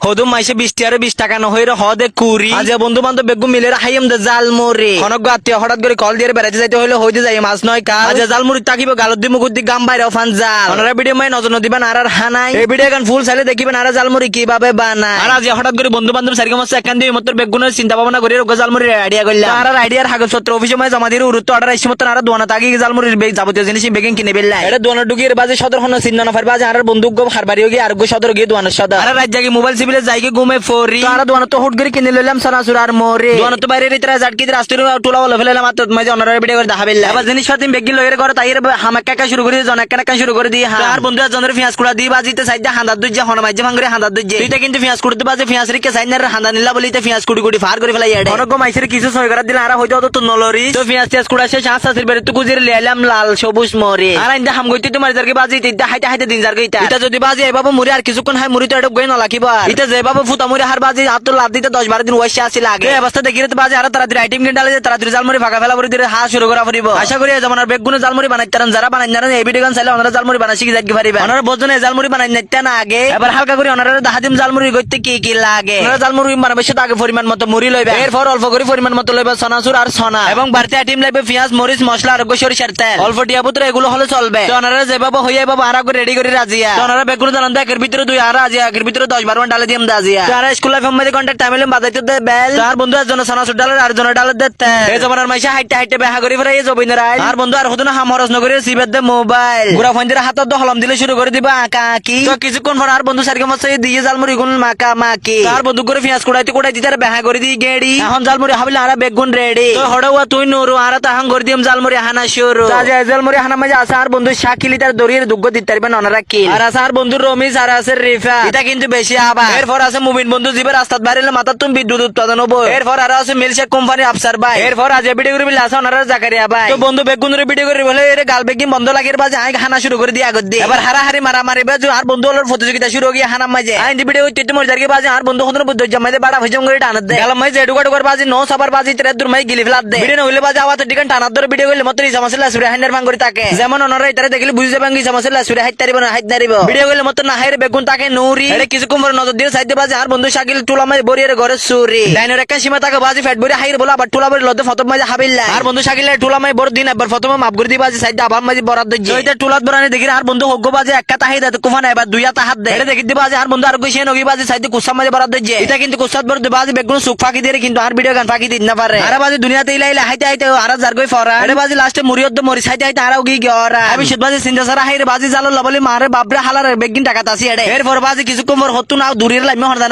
হদুম মাইসে 20 টাকা নহই রে হদে কুরি আজ বন্ধু বান্ধব বেগু মিলে হাইম দে জালমুড়ি খনক আত্মীয় হঠাৎ করে কল দিয়ে বেড়াতে যাইতে হইলে হইতে যাই মাছ নয় কাল আজ জালমুড়ি তাকিব গালত দি মুগুদ দি গাম বাইরে ফান জাল ওনারা ভিডিও মাই নজর দিবেন আর হানাই এই ভিডিও গান ফুল চাইলে দেখিবেন আর জালমুড়ি কিভাবে বানায় আর আজ হঠাৎ করে বন্ধু বান্ধব সারিকে মাছ একখান দিয়ে মত বেগুনের চিন্তা ভাবনা করে রোগ জালমুড়ি আইডিয়া করলাম আর আইডিয়ার কাগজপত্র অফিসে মাই জমা দিয়ে উরুত অর্ডার আইছি মত আর দোয়ানা তাকি জালমুড়ির বেগ যাবতীয় জিনিস বেগিং কিনে বেললাই এটা দোয়ানা ডুগির বাজে সদর হন চিহ্ন না ফার বাজে আর বন্দুক গো হারবারি গিয়ে আর গো সদর গিয়ে দোয়ানা সদর আর রাত জাগে মোবাইল সিবিলে যাইকে ঘুমে ফরি আর দোয়ানা তো হুট করে কিনে লইলাম সানাসুর আর মোরে দোয়ানা তো বাইরে রিতরা জাটকি রাস্তার টুলা বলে ফেলাম মাত্র মাঝে অনারা ভিডিও করে দেখাবেলা আবার জিনিস পাতি বেগি লইরে করে তাইরে হামাক্কা শুরু করে জন একটা শুরু করে দিয়ে আর বন্ধু জনের ফিয়াস কুড়া দি বাজিতে সাইডে হাঁদার দুইজে হন মাঝে ভাঙরে হাঁদার দুইজে এটা কিন্তু ফিয়াস কুড়তে বাজে ফিয়াস রিকে সাইনার হাঁদা নিলা বলিতে ফিয়াস কুড়ি কুড়ি ফার করে ফেলাই এডে অনক মাইসের কিছু সই করা দিলে আর হয়তো তো নলরি তো ফিয়াস টিয়াস কুড়া শেষ হাসাসির বেরে তো গুজির লেলাম লাল সবুজ মরে আর ইন্দা হাম গইতে তোমার জারকে বাজিতে ইদা হাইতে হাইতে দিন জারকে এটা যদি বাজি এই বাবু মুরি আর কিছুক্ষণ হাই মুরি তো এটা গই না লাকিবা এটা যে বাবু ফুটা মুরি হার বাজি হাত তো লাভ দিতে 10-12 দিন ওয়াইছে আসি লাগে এই অবস্থা দেখিরে তো বাজি আর তাড়াতাড়ি আইটেম কিনে ডালে তাড়াতাড়ি জালমুড়ি ফাঁকা ফেলা করে দিয়ে হা শুরু করা পড়িব আশা করি যেমন আর বেগুনে জালমুড়ি বানাইতারেন যারা বানাইনারেন এই ভিডিও গান চাইলে ওনারা জালমুড়ি বানাই শিখে যাইতে পারিবে ওনারা বোঝনে জালমুড়ি বানাই নাইতে না আগে এবার হালকা করে ওনারা দাহাদিম জালমুড়ি করতে কি কি লাগে ওনারা জালমুড়ি বানাবে সেটা আগে পরিমাণ মতো মুড়ি লইবে এরপর অল্প করে পরিমাণ মতো লইবে সনাসুর আর সোনা এবং বাড়তি আইটেম লাগবে পেঁয়াজ মরিচ মশলা আর সরিষার তেল অল্প টিয়া পুত্র এগুলো হলে চলবে তো ওনারা যেভাবে হইয়া বাবা আর করে রেডি করে রাজিয়া তো ওনারা বেগুন জানান একের ভিতরে দুই আর রাজিয়া একের ভিতরে 10-12 মান ডালে দিম দাজিয়া তো আর স্কুল লাইফ মধ্যে কন্টাক্ট টাইম এলে বাজাইতে দে বেল আর বন্ধু একজন সনাসুর ডালের আর জন ডালে দে তেল এই জমানার মাইসা হাইটে হাইটে বেহা করে ফেরা এই জবিনের আর বন্ধু আর হতো না হাম হরস নগরে সিবেদ দে মোবাইল গুড়া ফন্দির হাতত তো হলম দিলে শুরু করে দিবা আঁকা কি তো কিছুক্ষণ পর আর বন্ধু সারকে মত দিয়ে জালমুড়ি গুন মাকা মাকি আর বন্ধু করে পেঁয়াজ কুড়াইতে তার বেহা করে দি গেড়ি এখন জালমুড়ি হাবিলে আর বেগুন রেডি তো হড়াওয়া তুই নুরু আর তাহাং করে দিম জালমুড়ি হানা শুরু যা জালমুড়ি হানা মাঝে আছে আর বন্ধু শাকিলি তার দরিয়ের দুগ্গ দিতে পারবেন ওনারা কিল আর আছে আর বন্ধু রমিজ আর আছে রিফা এটা কিন্তু বেশি আবার এরপর আছে মুবিন বন্ধু জীবের রাস্তাত বাড়িলে মাথা তুমি বিদ্যুৎ উৎপাদন হবো এরপর আর আছে মিলশেক কোম্পানি আফসার ভাই এরপর আজ ভিডিও করে আছে ওনারা জাকারিয়া ভাই তো বন্ধু বেগুনের ভিডিও করে বলে এর গাল বেগিং বন্ধ লাগের বাজে আই হানা শুরু করে দিয়ে আগত দিয়ে এবার হারাহারি মারামারি বাজু আর বন্ধু হলোর প্রতিযোগিতা শুরু হয়ে হানা মাঝে আই ভিডিও হইতে তোমার জারকে বাজে আর বন্ধু হদর বুদ্ধ জমাইতে বাড়া ভজম করে টানাত দে গালাম মাঝে এডুকা ডুকার বাজে নো সবার বাজে তেরে দূর মাই গিলি ফেলাত দে ভিডিও হইলে বাজে আওয়াজ টিকান টানাত ধরে ভিডিও হইলে মতরি সমস্যা সুরে হান্ডার ভাঙরি তাকে যেমন ওনারা এটারে দেখলে বুঝি যাবেন কি সমস্যা সুরে হাইত তারিব না হাইত নারিব ভিডিও হইলে মত না হাইরে বেগুন তাকে নুরি এটা কিছুক্ষণ পর নজর দিয়ে সাইডে বাজে আর বন্ধু শাকিল টুলা মাঝে বরিয়ের ঘরে সুরি ডাইনোর একটা সীমা তাকে বাজে ফ্যাট বরি হাইরে বলা আবার টুলা বরি লদে ফতম মাঝে হাবিল্লা আর বন্ধু শাকিলের টুলা মাই বড় দিন একবার ফতম মাপ করে দি বাজে সাইডে আবার মাঝে বরাদ দে জয়তে টুলাত বরানি দেখি আর বন্ধু হগ্গ বাজে একটা তাহাই দে কুফানা এবার দুইয়া তাহাত দে এটা দেখি দি বাজে আর বন্ধু আর কইছে নগি বাজে সাইডে কুসা মাঝে বরাদ দে এটা কিন্তু কুসাত বড় বাজে বেগুন সুখ ফাকি দিয়ে কিন্তু আর ভিডিও গান ফাকি দিন না পারে আর বাজে দুনিয়াতে ইলাইলা হাইতে হাইতে আর যার কই ফরা এটা বাজে লাস্টে মুরিয়ত মরি সাইডে হাইতে আরও গি গরা আমি সুদ বাজে সিনজা সারা হাইরে বাজে জালো লবলি মারে বাবরে হালার বেগিন টাকা তাসি এডে এরপর বাজে কিছুক্ষণ পর হতু না দূরের লাইমে হরদা